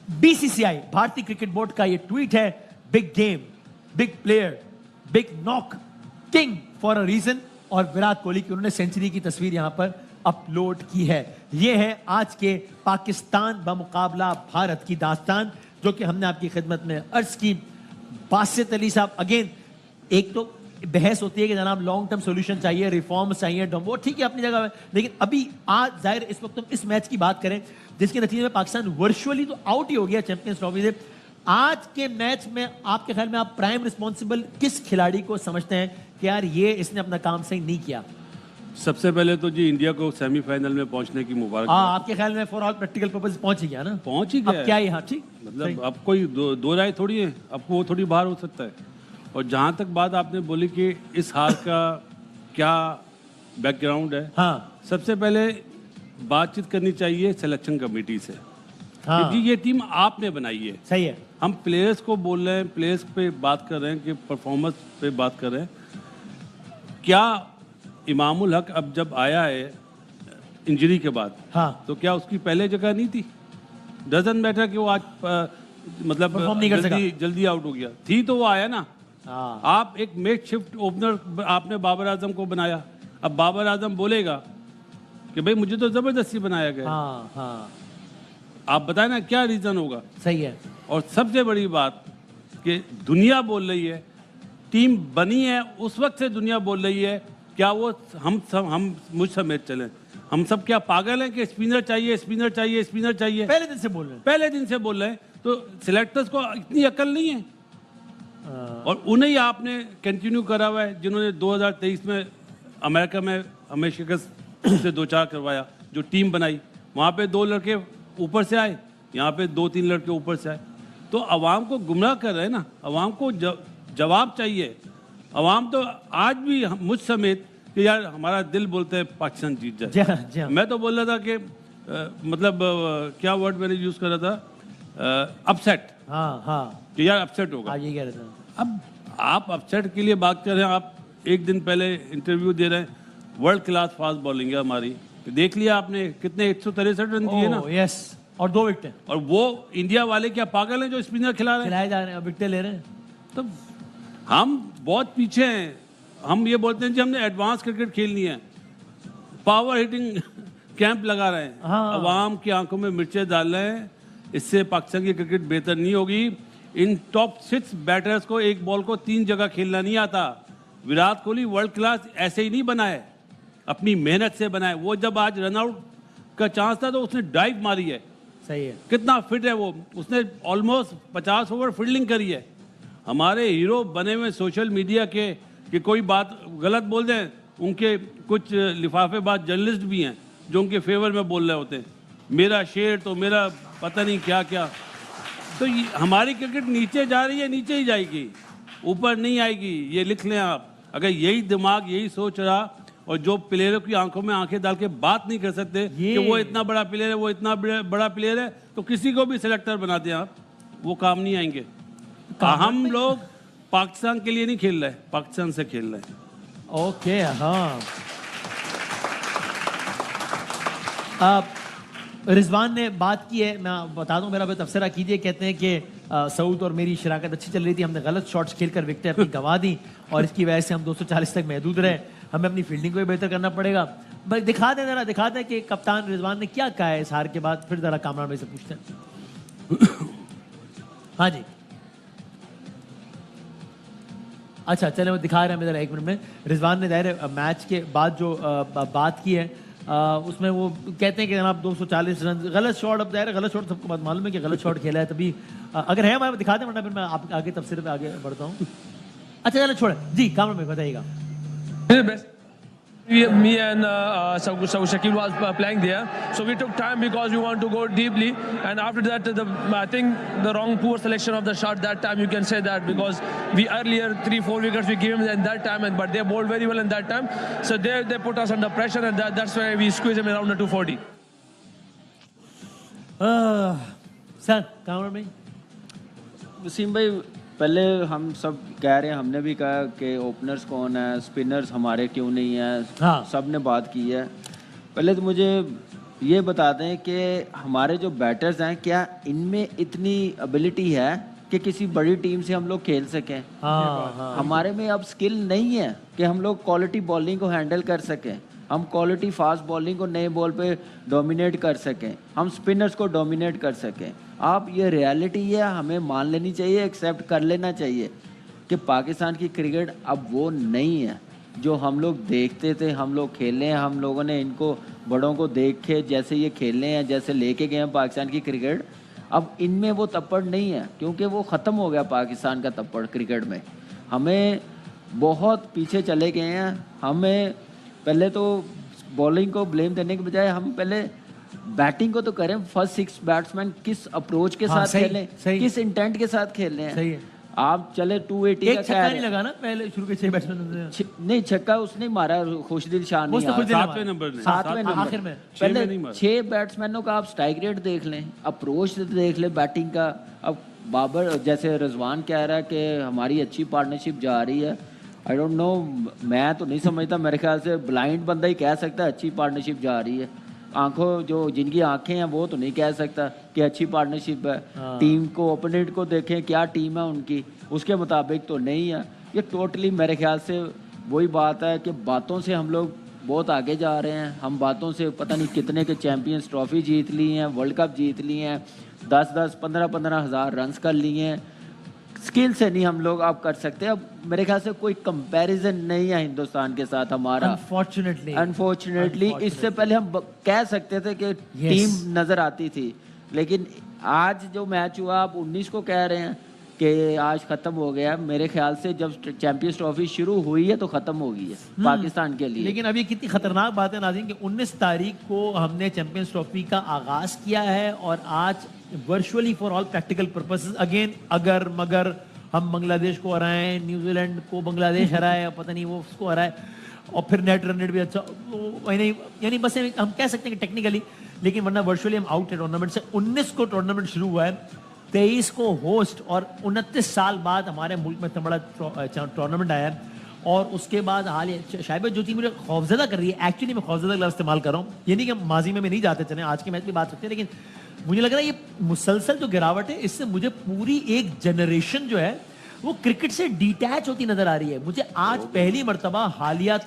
BCCI भारतीय cricket board का ये ट्वीट है, big game, big player, big knock, king for a reason, और विराट कोहली की उन्होंने सेंचुरी की तस्वीर यहां पर अपलोड की है। यह है आज के पाकिस्तान बमुकाबला भारत की दास्तान, जो कि हमने आपकी खिदमत में अर्ज की। बासित अली साहब, अगेन एक तो बहस होती है कि जनाब लॉन्ग टर्म सॉल्यूशन चाहिए, रिफॉर्म्स चाहिए, वो ठीक है अपनी जगह है, लेकिन अभी आज जाहिर इस वक्त हम इस मैच की बात करें जिसके नतीजे में पाकिस्तान वर्चुअली तो आउट ही हो गया चैंपियंस ट्रॉफी से। आज के मैच में आपके ख्याल में आप प्राइम रिस्पॉन्सिबल किस खिलाड़ी को समझते हैं कि यार ये इसने अपना काम सही नहीं किया? सबसे पहले तो जी इंडिया को सेमीफाइनल में पहुंचने की मुबारक। आपके ख्याल में फॉर ऑल प्रैक्टिकल पर्पस पहुंच ही गया ना? पहुंच ही गया। अब क्या यहाँ ठीक मतलब अब कोई दो राय थोड़ी है, अब वो थोड़ी बाहर हो सकता है। और जहां तक बात आपने बोली कि इस हार का क्या बैकग्राउंड है, हाँ, सबसे पहले बातचीत करनी चाहिए सिलेक्शन कमेटी से। हाँ, क्योंकि ये टीम आपने बनाई है। सही है। हम प्लेयर्स को बोल रहे हैं, प्लेयर्स पे बात कर रहे हैं कि परफॉर्मेंस पे बात कर रहे हैं। क्या इमामुल हक अब जब आया है इंजरी के बाद, हाँ, तो क्या उसकी पहले जगह नहीं थी? डजंट मैटर कि वो आज मतलब जल्दी आउट हो गया, थी तो वो आया ना। हाँ, आप एक मेक शिफ्ट ओपनर आपने बाबर आजम को बनाया। अब बाबर आजम बोलेगा कि भाई मुझे तो जबरदस्ती बनाया गया। हाँ, हाँ, आप बताएं ना क्या रीजन होगा। सही है। और सबसे बड़ी बात कि दुनिया बोल रही है, टीम बनी है उस वक्त से दुनिया बोल रही है, क्या वो हम मुझ समेत चलें? हम सब क्या पागल हैं कि स्पिनर चाहिए, स्पिनर चाहिए, स्पिनर चाहिए? पहले दिन से बोल रहे हैं। पहले दिन से बोल रहे हैं। तो सिलेक्टर्स को इतनी अकल नहीं है। और उन्हें ही आपने कंटिन्यू करा हुआ है जिन्होंने 2023 में अमेरिका में हमें शिकस्त से 2-4 करवाया। जो टीम बनाई वहाँ पे 2 लड़के ऊपर से आए, यहाँ पे 2-3 लड़के ऊपर से आए। तो अवाम को गुमराह कर रहे हैं ना। अवाम को जवाब चाहिए। अवाम तो आज भी मुझ समेत कि यार हमारा दिल बोलता है पाकिस्तान जीत जाए। मैं तो बोल रहा था कि मतलब क्या वर्ड मैंने यूज कर रहा था, अपसेट। हाँ, हाँ, कि यार अपसेट होगा। ये कह रहे थे। अब आप अपसेट के लिए बात कर रहे हैं। आप एक दिन पहले इंटरव्यू दे रहे हैं, वर्ल्ड क्लास फास्ट बॉलिंग है हमारी। देख लिया आपने कितने 163 रन दिए ना। यस, और 2 विकेटें। और वो इंडिया वाले क्या पागल हैं जो स्पिनर खिलाए जा रहे हैं, विकेटें ले रहे हैं। तो हम बहुत पीछे हैं। हम ये बोलते हैं कि हमने एडवांस क्रिकेट खेलनी है, पावर हिटिंग कैंप लगा रहे हैं। हाँ। अवाम की आंखों में मिर्चें डाल रहे हैं। इससे पाकिस्तान की क्रिकेट बेहतर नहीं होगी। इन टॉप 6 बैटर्स को एक बॉल को 3 जगह खेलना नहीं आता। विराट कोहली वर्ल्ड क्लास ऐसे ही नहीं बना है, अपनी मेहनत से बना है। वो जब आज रनआउट का चांस था तो उसने डाइव मारी है। सही है। कितना फिट है वो, उसने ऑलमोस्ट 50 ओवर फील्डिंग करी है। हमारे हीरो बने हुए सोशल मीडिया के कि कोई बात गलत बोल दें, उनके कुछ लिफाफेबाज जर्नलिस्ट भी हैं जो उनके फेवर में बोल रहे होते हैं, मेरा शेर तो मेरा पता नहीं क्या क्या। तो हमारी क्रिकेट नीचे जा रही है, नीचे ही जाएगी, ऊपर नहीं आएगी। ये लिख लें आप। अगर यही दिमाग, यही सोच रहा, और जो प्लेयरों की आंखों में आंखें डाल के बात नहीं कर सकते कि वो इतना बड़ा प्लेयर है, वो इतना बड़ा प्लेयर है, तो किसी को भी सिलेक्टर बना दें आप, वो काम नहीं आएंगे। हम लोग पाकिस्तान के लिए नहीं खेल रहे, पाकिस्तान से खेल रहे हैं। ओके, हाँ। अब रिजवान ने बात की है, मैं बता दूं, मेरा तबसरा कीजिए। कहते हैं कि सऊद और मेरी शराकत अच्छी चल रही थी, हमने गलत शॉट्स खेलकर विकेटें अपनी गंवा दी और इसकी वजह से हम 240 तक महदूद रहे। हमें अपनी फील्डिंग को भी बेहतर करना पड़ेगा। बस दिखा दें जरा, दिखा दें कि कप्तान रिजवान ने क्या कहा है इस हार के बाद। फिर जरा कामरान भाई से पूछते हैं। हाँ जी, अच्छा चले, वो दिखा रहे हैं जरा 1 मिनट में। रिजवान ने दायरे मैच के बाद जो बात की है उसमें वो कहते हैं कि जनाब 240 रन, गलत शॉट। अब दायरे गलत शॉट सबको बात मालूम है कि गलत शॉट खेला है, तभी अगर है हमारे दिखा दें, वरना फिर मैं आप आगे तफसीर पे आगे बढ़ता हूँ। अच्छा चलो छोड़े जी, कामरान में बताइएगा। Me and Shakil was playing there, so we took time because we want to go deeply. And after that, I think the wrong poor selection of the shot that time, you can say that, because we earlier 3-4 wickets we gave them in that time, but they bowled very well in that time. So they put us under pressure, and that's why we squeezed them around the 240. Sir Kamran भाई। वसीम भाई, पहले हम सब कह रहे हैं, हमने भी कहा कि ओपनर्स कौन है, स्पिनर्स हमारे क्यों नहीं है। हाँ। सब ने बात की है। पहले तो मुझे ये बता दें कि हमारे जो बैटर्स हैं क्या इनमें इतनी एबिलिटी है कि किसी बड़ी टीम से हम लोग खेल सकें? हाँ हमारे में अब स्किल नहीं है कि हम लोग क्वालिटी बॉलिंग को हैंडल कर सकें, हम क्वालिटी फास्ट बॉलिंग को नए बॉल पे डोमिनेट कर सकें, हम स्पिनर्स को डोमिनेट कर सकें। आप ये रियलिटी है, हमें मान लेनी चाहिए, एक्सेप्ट कर लेना चाहिए कि पाकिस्तान की क्रिकेट अब वो नहीं है जो हम लोग देखते थे। हम लोग खेले हैं, हम लोगों ने इनको बड़ों को देखे जैसे ये खेले हैं, जैसे लेके गए हैं पाकिस्तान की क्रिकेट, अब इनमें वो तप्पड़ नहीं है क्योंकि वो ख़त्म हो गया पाकिस्तान का तप्पड़ क्रिकेट में। हमें बहुत पीछे चले गए हैं। हमें पहले तो बॉलिंग को ब्लेम देने के बजाय हम पहले बैटिंग को तो करें। फर्स्ट 6 बैट्समैन किस अप्रोच के हाँ, साथ सही, खेलें, सही। किस इंटेंट के साथ खेल रहे सही हैं। है। आप चले 280 एक का छक्का कह नहीं रहे लगा ना पहले शुरू के 6 बैट्समैन नहीं, छक्का उसने मारा, खुशदिल शाह उसने नहीं खुद हारा। 7वें नंबर ने, 7वें नंबर आखिर में। छह में पहले नहीं मारा। 6 बैट्समैनों का आप स्ट्राइक रेट देख लें, अप्रोच देख लें बैटिंग का। अब बाबर जैसे रिजवान कह रहा है कि हमारी अच्छी पार्टनरशिप जा रही है, आई डोंट नो, मैं तो नहीं समझता। मेरे ख्याल से ब्लाइंड बंदा ही कह सकता है अच्छी पार्टनरशिप जा रही है। आंखों जो जिनकी आंखें हैं वो तो नहीं कह सकता कि अच्छी पार्टनरशिप है। टीम को, ओपोनेंट को देखें क्या टीम है उनकी, उसके मुताबिक तो नहीं है। ये टोटली मेरे ख्याल से वही बात है कि बातों से हम लोग बहुत आगे जा रहे हैं। हम बातों से पता नहीं कितने के चैंपियंस ट्रॉफी जीत ली हैं, वर्ल्ड कप जीत ली हैं, 10-10, 15-15 हज़ार रन्स कर लिए हैं। स्किल से नहीं हम लोग अब कर सकते। अब मेरे ख्याल से कोई कंपैरिजन नहीं है हिंदुस्तान के साथ हमारा, अनफॉर्चुनेटली। इससे पहले हम कह सकते थे कि टीम नज़र आती थी, लेकिन आज जो मैच हुआ आप 19 को कह रहे हैं कि आज ख़त्म हो गया। मेरे ख्याल से जब चैंपियंस ट्रॉफी शुरू हुई है तो ख़त्म हो गई है पाकिस्तान के लिए। लेकिन अभी कितनी खतरनाक बात है नाज़रीन कि 19 तारीख को हमने चैंपियंस ट्रॉफी का आगाज किया है और आज virtually for all practical purposes again अगर मगर हम बांग्लादेश को हराएं, न्यूजीलैंड को बांग्लादेश हराए, पता नहीं वो उसको हराए और फिर नेट रन रेट भी अच्छा, यानी बस हम कह सकते हैं कि टेक्निकली, लेकिन वरना वर्चुअली हम आउट है टूर्नामेंट से। 19 को टूर्नामेंट शुरू हुआ है, 23 को होस्ट और 29 साल बाद हमारे मुल्क में इतना बड़ा टूर्नामेंट आया है। और उसके बाद हाल शायद जो चीज़ मुझे खौफजदा कर रही है, एक्चुअली मैं खौफजदा का लफ्ज़ इस्तेमाल कर रहा हूँ, ये नहीं कि माजी में नहीं जाते चले, आज के मैच में बात सकते हैं, लेकिन मुझे लग रहा है ये मुसलसल जो गिरावट है इससे मुझे पूरी एक जनरेशन जो है वो क्रिकेट से डिटैच होती नजर आ रही है। मुझे आज पहली मर्तबा हालिया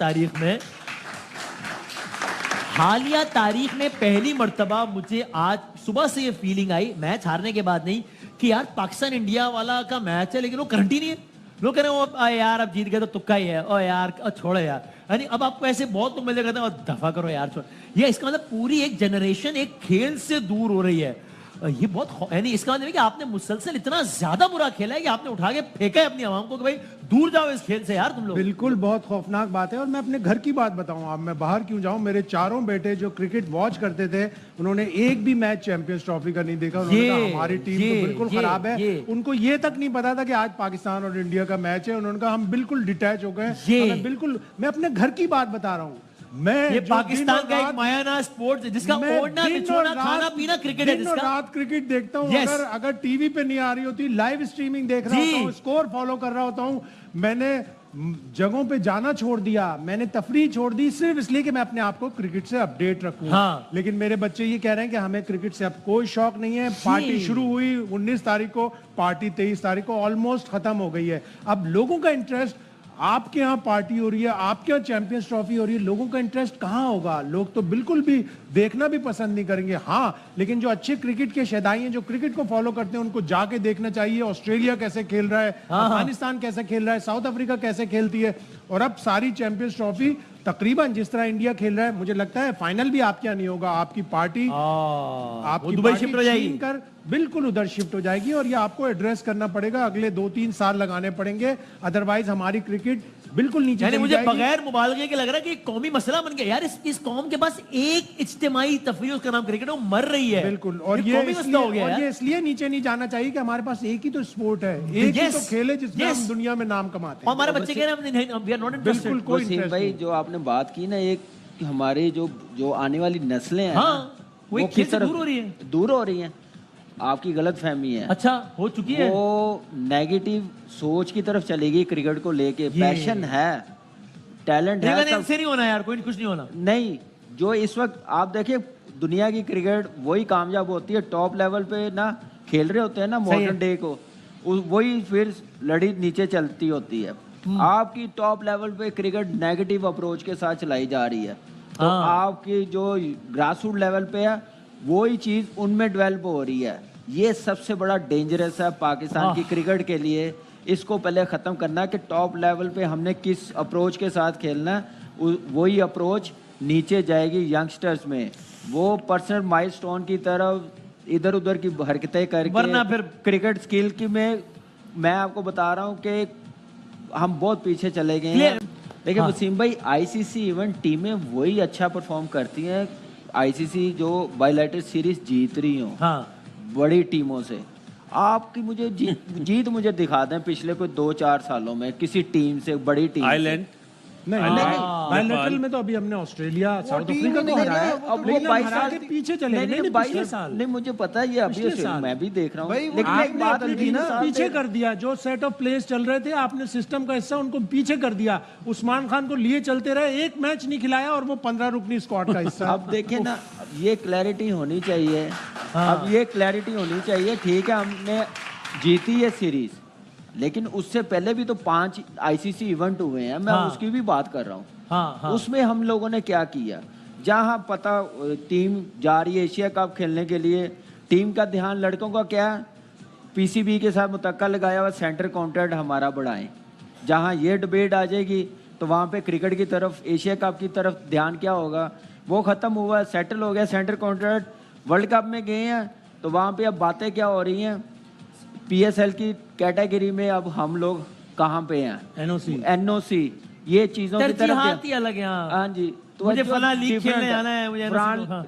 तारीख में पहली मर्तबा मुझे आज सुबह से ये फीलिंग आई, मैच हारने के बाद नहीं, कि यार पाकिस्तान इंडिया वाला का मैच है लेकिन वो करंट ही नहीं है। लोग कह रहे हैं वो यार अब जीत गए तो तुक्का ही है, ओ यार छोड़ो यार, यानी अब आपको ऐसे बहुत तुम मिले कहते हैं दफा करो यार छोड़। ये इसका मतलब पूरी एक जनरेशन एक खेल से दूर हो रही है। ये बहुत, यानी इसका मतलब है कि आपने मुसलसल इतना ज्यादा बुरा खेला है कि आपने उठा के फेंका है अपनी आवाम को कि भाई दूर जाओ इस खेल से यार तुम लोग। बिल्कुल, बहुत खौफनाक बात है। और मैं अपने घर की बात बताऊं, अब मैं बाहर क्यों जाऊं, मेरे चारों बेटे जो क्रिकेट वॉच करते थे उन्होंने एक भी मैच चैंपियंस ट्रॉफी का नहीं देखा। उन्होंने कहा हमारी टीम तो बिल्कुल खराब है। उनको ये तक नहीं पता था कि आज पाकिस्तान और इंडिया का मैच है। उन्होंने कहा हम बिल्कुल डिटैच हो गए। बिल्कुल, मैं अपने घर की बात बता रहा हूँ। मैं ये पाकिस्तान का एक मायाना स्पोर्ट्स है जिसका ओढ़ना बिछोना खाना पीना क्रिकेट है, जिसका रात क्रिकेट देखता हूँ। अगर टीवी पे नहीं आ रही होती, लाइव स्ट्रीमिंग देख रहा होता हूँ, स्कोर फॉलो कर रहा होता हूँ। मैंने जगहों पे जाना छोड़ दिया, मैंने तफरीह छोड़ दी सिर्फ इसलिए कि मैं अपने आप को क्रिकेट से अपडेट रखूं। हाँ। लेकिन मेरे बच्चे ये कह रहे हैं कि हमें क्रिकेट से अब कोई शौक नहीं है। पार्टी शुरू हुई 19 तारीख को, पार्टी 23 तारीख को ऑलमोस्ट खत्म हो गई है। अब लोगों का इंटरेस्ट, आपके यहाँ पार्टी हो रही है, आपके यहाँ चैंपियंस ट्रॉफी हो रही है, लोगों का इंटरेस्ट कहाँ होगा? लोग तो बिल्कुल भी देखना भी पसंद नहीं करेंगे। हाँ, लेकिन जो अच्छे क्रिकेट के शैदाई हैं, जो क्रिकेट को फॉलो करते हैं, उनको जाके देखना चाहिए ऑस्ट्रेलिया कैसे खेल रहा है, अफगानिस्तान कैसे खेल रहा है, साउथ अफ्रीका कैसे खेलती है। और अब सारी चैंपियंस ट्रॉफी तकरीबन जिस तरह इंडिया खेल रहा है, मुझे लगता है फाइनल भी आपके यहाँ नहीं होगा। आपकी पार्टी आपकी दुबई शिफ्ट हो जाएगी, कर बिल्कुल उधर शिफ्ट हो जाएगी और ये आपको एड्रेस करना पड़ेगा। अगले 2-3 साल लगाने पड़ेंगे, अदरवाइज हमारी क्रिकेट बिल्कुल नीचे चली मुझे जाएगी। बगैर मुबालगे के लग रहा है कि कौमी मसला बन गया यार। इस कौम के पास एक इज्तिमाई तफरीह, उसका नाम क्रिकेट है, वो मर रही है। बिल्कुल, और ये इसलिए नीचे नहीं जाना चाहिए कि हमारे पास एक ही तो स्पोर्ट है, एक ही तो खेल है जिसमें हम दुनिया में नाम कमाते हैं। हमारे बच्चे कह रहे हैं बिल्कुल कोई भाई, जो आपने बात की ना, एक हमारे जो आने वाली नस्लें हैं, वो किस तरफ दूर हो रही हैं। आपकी गलत फहमी है, अच्छा हो चुकी है, वो नेगेटिव सोच की तरफ चलेगी क्रिकेट को लेके। पैशन है, टैलेंट है, नहीं होना यार, कोई कुछ नहीं होना। नहीं, जो इस वक्त आप देखिए दुनिया की क्रिकेट वही कामयाब होती है टॉप लेवल पे ना खेल रहे होते हैं ना मॉडर्न डे को, वही फिर लड़ी नीचे चलती होती है। आपकी टॉप लेवल पे क्रिकेट नेगेटिव अप्रोच के साथ चलाई जा रही है, तो आपकी जो ग्रास रूट लेवल पे है वही चीज उनमें डेवलप हो रही है। ये सबसे बड़ा डेंजरस है पाकिस्तान की क्रिकेट के लिए। इसको पहले ख़त्म करना है कि टॉप लेवल पे हमने किस अप्रोच के साथ खेलना है, वही अप्रोच नीचे जाएगी यंगस्टर्स में। वो पर्सनल माइलस्टोन की तरफ इधर उधर की हरकतें करके वरना फिर क्रिकेट स्किल की में मैं आपको बता रहा हूँ कि हम बहुत पीछे चले गए हैं। देखिए वसीम भाई, आईसीसी इवेंट टीमें वही अच्छा परफॉर्म करती हैं आईसीसी जो बायलैटरल सीरीज जीत रही हो बड़ी टीमों से। आपकी मुझे जीत मुझे दिखा दें पिछले कोई 2-4 सालों में किसी टीम से, बड़ी टीम आइलैंड नहीं, बायलैटरल में तो अभी हमने ऑस्ट्रेलिया साउथ अफ्रीका को हराया, अब वो 22 साल के पीछे चले गए। नहीं, पिछले साल नहीं, मुझे पता है ये अभी मैं भी देख रहा हूँ, लेकिन एक आपने बात अपनी टीम को पीछे कर दिया। जो सेट ऑफ प्लेस चल रहे थे आपने सिस्टम का हिस्सा उनको पीछे कर दिया। उस्मान खान को लिए चलते रहे, एक मैच नहीं खिलाया और वो 15 रुकनी स्क्वाड का हिस्सा। अब देखिए ना, ये क्लैरिटी होनी चाहिए। अब ये क्लैरिटी होनी चाहिए। ठीक है, हमने जीती है सीरीज, लेकिन उससे पहले भी तो 5 आईसीसी इवेंट हुए हैं, मैं उसकी भी बात कर रहा हूँ। उसमें हम लोगों ने क्या किया, जहाँ पता टीम जा रही है एशिया कप खेलने के लिए, टीम का ध्यान लड़कों का क्या है, पीसीबी के साथ मुतक्का लगाया हुआ सेंटर कॉन्ट्रैक्ट हमारा बढ़ाएं। जहाँ ये डिबेट आ जाएगी तो वहाँ पे क्रिकेट की तरफ, एशिया कप की तरफ ध्यान क्या होगा, वो ख़त्म हुआ, सेटल हो गया सेंटर कॉन्ट्रैक्ट। वर्ल्ड कप में गए हैं तो वहाँ पे अब बातें क्या हो रही हैं, पीएसएल की कैटेगरी में अब हम लोग कहाँ पे हैं, एनओसी ये चीजों की तरफ अलग है। हाँ जी, तो मुझे फला लीग खेलने जाना है, मुझे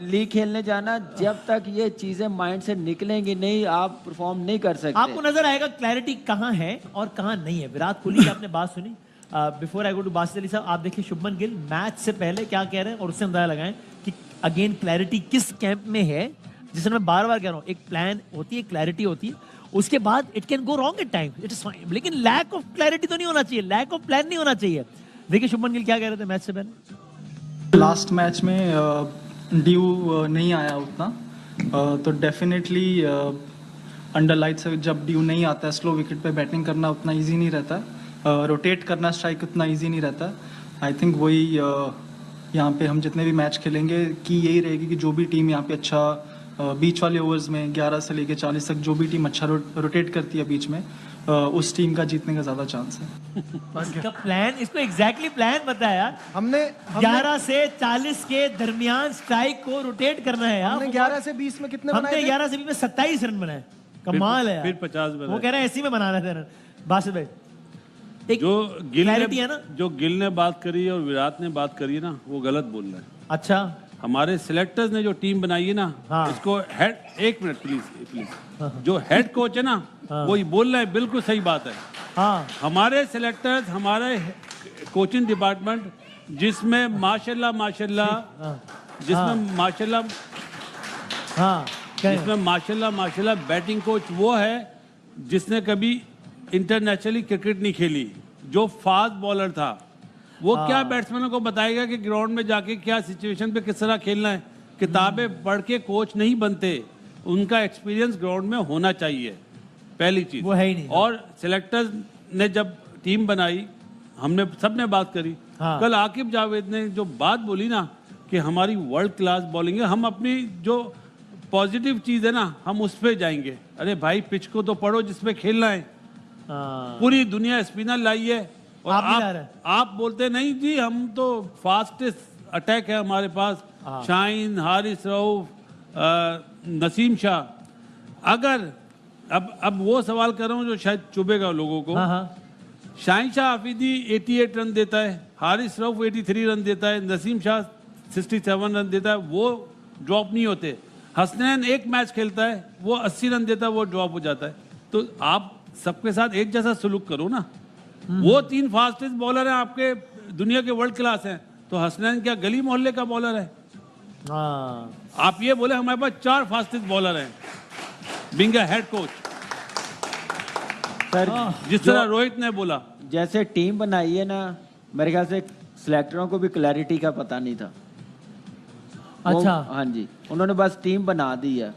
लीग खेलने जाना। जब तक ये चीजें माइंड से निकलेंगी नहीं, आप परफॉर्म नहीं कर सकते। आपको नजर आएगा क्लैरिटी कहाँ है और कहाँ नहीं है। विराट कोहली की आपने बात सुनी। Before I go to Basit Ali sahab, आप देखिए शुभमन गिल मैच से पहले क्या कह रहे हैं और उससे अंदाजा लगाएं कि अगेन क्लैरिटी किस कैंप में है। जिसे मैं बार बार कह रहा हूँ, एक प्लान होती है, क्लैरिटी होती है, उसके बाद it can go wrong at time, it is fine, लेकिन लैक ऑफ क्लैरिटी तो नहीं होना चाहिए, लैक ऑफ प्लान नहीं होना चाहिए। देखिए शुभमन गिल क्या कह रहे थे मैच से पहले। लास्ट मैच में ड्यू नहीं आया उतना, तो डेफिनेटली अंडर लाइट से जब ड्यू नहीं आता है, स्लो विकेट पे बैटिंग करना उतना इजी नहीं रहता, रोटेट करना स्ट्राइक उतना इजी नहीं रहता। आई थिंक वही यहाँ पे हम जितने भी मैच खेलेंगे कि यही रहेगी कि जो भी टीम यहाँ पे अच्छा बीच वाले ओवर्स में 11 से लेके 40 तक जो भी टीम अच्छा रोटेट करती है बीच में, उस टीम का जीतने का ज्यादा चांस है। इसका प्लान, इसको एग्जैक्टली प्लान बताया यार। हमने 11 से 40 के दरमियान स्ट्राइक को रोटेट करना है यार। हमने 11 से 20 में कितने बनाए? हमने 11 से 20 में 27 रन बनाए। कमाल है यार। फिर 50 बनाए। वो कह रहे हैं ऐसी में बनाना था रन। बासित भाई, जो गिल है ना, जो गिल ने बात करी और विराट ने बात करी ना, वो गलत बोल रहे हैं। अच्छा, हमारे सिलेक्टर्स ने जो टीम बनाई है ना, इसको हेड, एक मिनट प्लीज, जो हेड कोच है ना, वो ही बोल रहे हैं, बिल्कुल सही बात है। हमारे सिलेक्टर्स, हमारे कोचिंग डिपार्टमेंट, जिसमें माशाल्लाह बैटिंग कोच वो है जिसने कभी इंटरनेशनली क्रिकेट नहीं खेली, जो फास्ट बॉलर था। वो क्या बैट्समैनों को बताएगा कि ग्राउंड में जाके क्या सिचुएशन पे किस तरह खेलना है। किताबें पढ़ के कोच नहीं बनते, उनका एक्सपीरियंस ग्राउंड में होना चाहिए, पहली चीज। वो है ही नहीं। और सिलेक्टर्स ने जब टीम बनाई, हमने सबने बात करी। कल आकिब जावेद ने जो बात बोली ना कि हमारी वर्ल्ड क्लास बॉलिंग है, हम अपनी जो पॉजिटिव चीज है ना, हम उस पर जाएंगे। अरे भाई, पिच को तो पढ़ो जिसपे खेलना है। पूरी दुनिया स्पिनर लाई है और आप बोलते नहीं जी हम तो फास्टेस्ट अटैक है हमारे पास, शाहीन, हारिस रऊफ, नसीम शाह। अगर अब वो सवाल कर रहा हूँ जो शायद चुभेगा लोगों को। शाहीन शाह आफरीदी 88 रन देता है, हारिस रऊफ 83 रन देता है, नसीम शाह 67 रन देता है, वो ड्रॉप नहीं होते। हसनैन एक मैच खेलता है, वो 80 रन देता है, वो ड्रॉप हो जाता है। तो आप सबके साथ एक जैसा सलूक करो ना। वो 3 फास्टेस्ट बॉलर हैं आपके, दुनिया के वर्ल्ड क्लास हैं, तो हसनैन क्या गली मोहल्ले का बॉलर है? आप ये बोले हमारे पास 4 फास्टेस्ट बॉलर हैं, being a head coach. Sir, जिस तरह रोहित ने बोला, जैसे टीम बनाई है ना, मेरे ख्याल से सिलेक्टरों को भी क्लैरिटी का पता नहीं था। अच्छा। हाँ जी, उन्होंने बस टीम बना दी है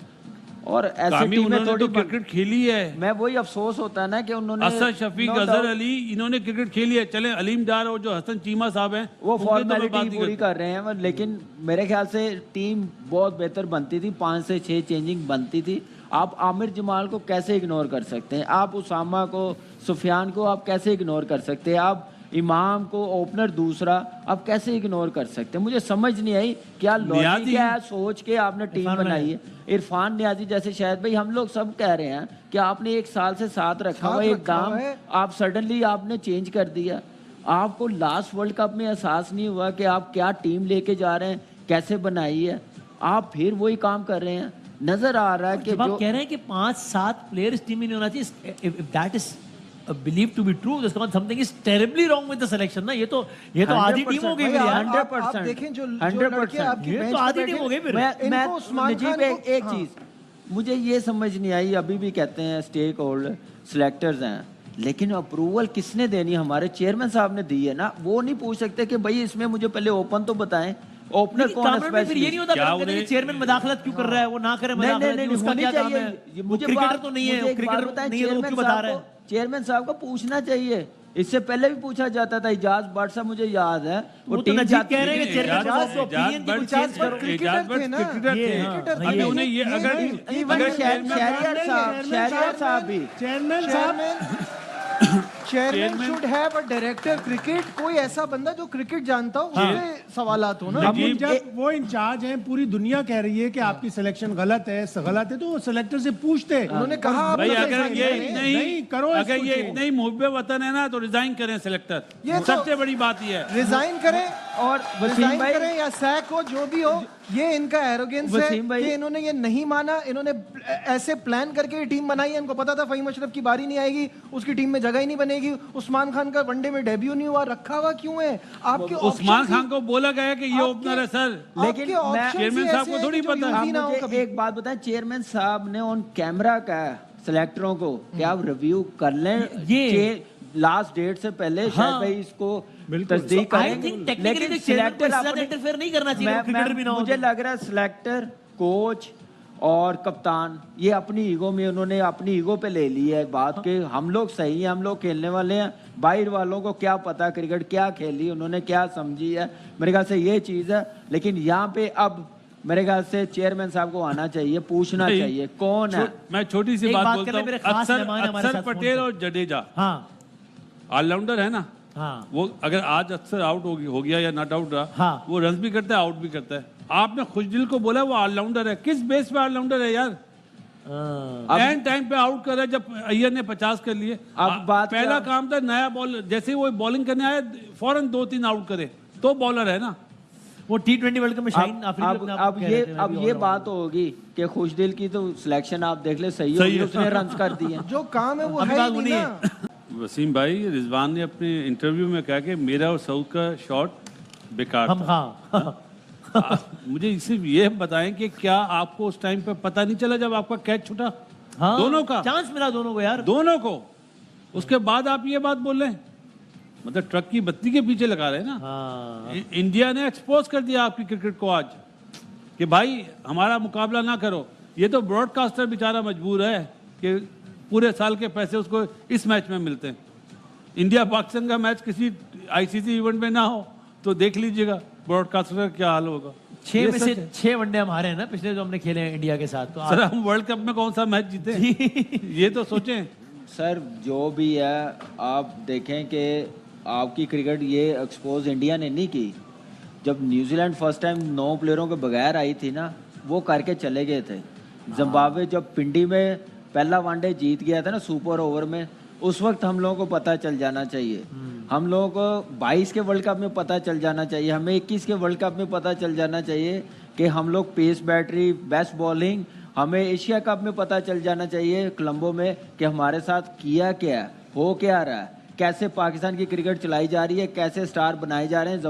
और ऐसे कामी टीमें उन्होंने थोड़ी तो क्रिकेट खेली है। मैं वही अफसोस होता है ना कि उन्होंने असद शफीक, no अजहर doubt, अली, इन्होंने क्रिकेट खेली है। चले अलीम डार और जो हसन चीमा साहब हैं वो उनकी तो मैं बात फॉर्मेलिटी नहीं पूरी करता। कर रहे हैं, लेकिन मेरे ख्याल से टीम बहुत बेहतर बनती थी, 5 से 6 चेंजिंग बनती थी। आप आमिर जमाल को कैसे इग्नोर कर सकते हैं? आप उसामा को, सुफियान को आप कैसे इग्नोर कर सकते हैं? आप इमाम को ओपनर दूसरा आप कैसे इग्नोर कर सकते हैं? मुझे समझ नहीं आई क्या लॉजिक नियाज़ी- क्या है, सोच के आपने टीम इरफान बनाई है। इरफान नियाजी जैसे शायद भाई हम लोग सब कह रहे हैं कि आपने 1 साल से साथ रखा हुआ एक काम आप सडनली आपने चेंज कर दिया। आपको लास्ट वर्ल्ड कप में एहसास नहीं हुआ कि आप क्या टीम लेके जा रहे हैं, कैसे बनाई है? आप फिर वही काम कर रहे हैं। नजर आ रहा है कि जब आप जो कह रहे हैं कि 5-7 प्लेयर्स टीम में नहीं होना चाहिए, if that is believed to be true, उसका मतलब something is terribly wrong with the selection ना। ये तो आधी टीम हो गई फिर यार। 100% देखें जो 100% लड़के आपकी ये बेंच तो पे आधी बैठे, टीम हो गई फिर। मैं उस्मान नजीब खान को- एक हाँ। चीज मुझे ये समझ नहीं आई, अभी भी कहते हैं स्टेक होल्डर सिलेक्टर्स हैं, लेकिन अप्रूवल किसने देनी? हमारे चेयरमैन साहब ने दी है ना। वो नहीं पूछ सकते कि भाई इसमें मुझे पहले ओपन तो बताएं, ओपनर लेकिन कौन है? कानून में फिर ये नहीं होता क्या फिर कहते हैं कि चेयरमैन मदाखलत क्यों कर रहा है, वो ना करे नहीं मदाखलत, नहीं नहीं उसका होनी क्या काम चाहिए। है? वो मुझे क्रिकेटर बात- तो नहीं मुझे है, एक बात क्रिकेटर बताएं, नहीं है, तो वो क्यों बता रहा है? चेयरमैन साहब को पूछना चाहिए। इससे पहले भी पूछा जाता था। इजाज भट्ट साहब मुझे याद है वो तो टीम नजीब जाती कह रहे हैं कि चेयरमैन इजाज- साहब को इजाज opinion की कुछ भट्ट- चेंज करो। इजाज भट्ट थे ना। क्रिकेटर ये, थे। हाँ, अभी ये- उन्हें ये अगर शहरियार साहब भी चेयरमैन साहब chairman chairman- should have a director cricket, कोई ऐसा बंदा जो क्रिकेट जानता हो, उसपे सवालात हो ना। अब जब वो इंचार्ज हैं, पूरी दुनिया कह रही है कि आपकी सिलेक्शन गलत है तो वो सिलेक्टर से पूछते हैं। उन्होंने कहा आप भाई लोग अगर ऐसा ये नहीं इतने नहीं, ही करो अगर इसको ये change। इतने ही मुहब्बे वतन है ना तो रिजाइन करें सिलेक्टर। ये तो- सबसे बड़ी बात ये है। रिजाइन करें और वसीम रिजाइन भाई- करें या सैक हो, जो भी हो, ये इनका एरोगेंस है वसीम भाई- कि इन्होंने ये नहीं माना। इन्होंने ऐसे प्लान करके ये टीम बनाई है। इनको पता था फहीम अशरफ की बारी नहीं आएगी, उसकी टीम में जगह ही नहीं बनेगी। उस्मान खान का वनडे में डेब्यू नहीं हुआ, रखा हुआ क्यों है? आपके उस्मान options खान ही- को बोला गया कि ये आपके- ओपनर है सर। लेकिन आपके मैं- options चेयरमैन ही साहब ऐसे को हैं थोड़ी कि जो पता है। यूज आप ही ना हो मुझे कभी। एक बात बताएं, चेयरमैन साहब ने ऑन कैमरा कहा सिलेक्टरों को कि आप रिव्यू कर लें ये- लास्ट डेट से पहले हाँ। शायद भाई इसको तस्दीक आई करें। थिंक टेक्निकली चेयरमैन को इससे ज्यादा इंटरफेयर नहीं करना चाहिए, क्रिकेटर भी ना हो। मुझे लग रहा है सिलेक्टर, कोच और कप्तान ये अपनी ईगो में उन्होंने अपनी ईगो पे ले ली है बात के हम लोग सही हैं, हम लोग खेलने वाले हैं। बाहर वालों को क्या पता क्रिकेट क्या खेली, उन्होंने क्या समझी है। मेरे ख्याल से ये चीज़ है। लेकिन यहाँ पे अब मेरे ख्याल से चेयरमैन साहब को आना चाहिए, पूछना नहीं, चाहिए कौन है। मैं छोटी सी एक बात बात बोलता करने हूँ। मेरे खास अक्सर मेहमान हैं हमारे अक्सर साथ फोन पटेल पे। और जडेजा हाँ ऑलराउंडर है ना। हाँ वो अगर आज अक्सर आउट हो गया या नॉट आउट रहा, हाँ। वो रन भी करता है, आउट भी करता है। आपने खुशदिल को बोला वो ऑलराउंडर है, किस बेस पे ऑलराउंडर है यार? हाँ। एंड टाइम पे आउट कर रहा है जब अय्यर ने 50 कर लिए। अब बात पहला क्या- काम था नया बॉल, जैसे ही वो बॉलिंग करने आया फौरन 2-3 आउट करे तो बॉलर है ना। वो T20 वर्ल्ड कप में शाहीन अफरीदी अब अपने आप अब को कह ये रहे थे, मैं अब भी ये all बात होगी कि खुशदिल की तो सिलेक्शन आप देख ले सही सही होगी, है। उसने रन कर दिए। जो काम है वो अभी है बात ही होनी नहीं है। ना। वसीम भाई, रिजवान ने अपने इंटरव्यू में कहा कि मेरा और सऊद का शॉट बेकार हम था। हाँ मुझे सिर्फ ये बताएं कि क्या आपको उस टाइम पे पता नहीं चला जब आपका कैच छूटा? हाँ दोनों का? चांस मिला दोनों को यार। दोनों को। उसके बाद आप ये बात बोल रहे हैं, मतलब ट्रक की बत्ती के पीछे लगा रहे हैं ना। हाँ इंडिया ने एक्सपोज कर दिया आपकी क्रिकेट को आज कि भाई हमारा मुकाबला ना करो। ये तो ब्रॉडकास्टर बेचारा मजबूर है कि पूरे साल के पैसे उसको इस मैच में मिलते हैं। इंडिया पाकिस्तान का मैच किसी आईसीसी इवेंट में ना हो तो देख लीजिएगा ब्रॉडकास्टर का क्या हाल होगा। 6 ये में सच से है। 6 वनडे हमारे हैं ना पिछले जो हमने खेले हैं इंडिया के साथ। तो सर हम वर्ल्ड कप में कौन सा मैच जीते हैं? ये तो सोचें। सर जो भी है आप देखें कि आपकी क्रिकेट ये एक्सपोज इंडिया ने नहीं की। जब न्यूजीलैंड फर्स्ट टाइम 9 प्लेयरों के बगैर आई थी ना, वो करके चले गए थे। जिम्बाब्वे जब पिंडी में पहला वनडे जीत गया था ना सुपर ओवर में, उस वक्त हम लोगों को पता चल जाना चाहिए। हम लोगों को 22 के वर्ल्ड कप में पता चल जाना चाहिए, हमें 21 के वर्ल्ड कप में पता चल जाना चाहिए कि हम लोग पेस बैटरी, बेस्ट बॉलिंग, हमें एशिया कप में पता चल जाना चाहिए कोलंबो में कि हमारे साथ किया क्या है, हो क्या रहा है, कैसे पाकिस्तान की क्रिकेट चलाई जा रही है, कैसे स्टार बनाए जा रहे हैं।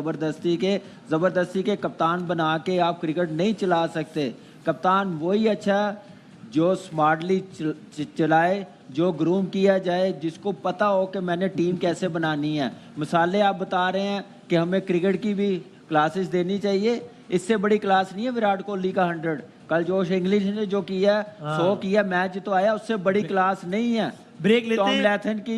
ज़बरदस्ती के कप्तान बना के आप क्रिकेट नहीं चला सकते। कप्तान वही अच्छा जो स्मार्टली चलाए, जो ग्रूम किया जाए, जिसको पता हो कि मैंने टीम कैसे बनानी है। मिसालें आप बता रहे हैं कि हमें क्रिकेट की भी क्लासेस देनी चाहिए। इससे बड़ी क्लास नहीं है विराट कोहली का 100। कल जोश इंग्लिश ने जो किया 100 किया मैच तो आया, उससे बड़ी क्लास नहीं है ब्रेक लेते टॉम हैं। लैथन की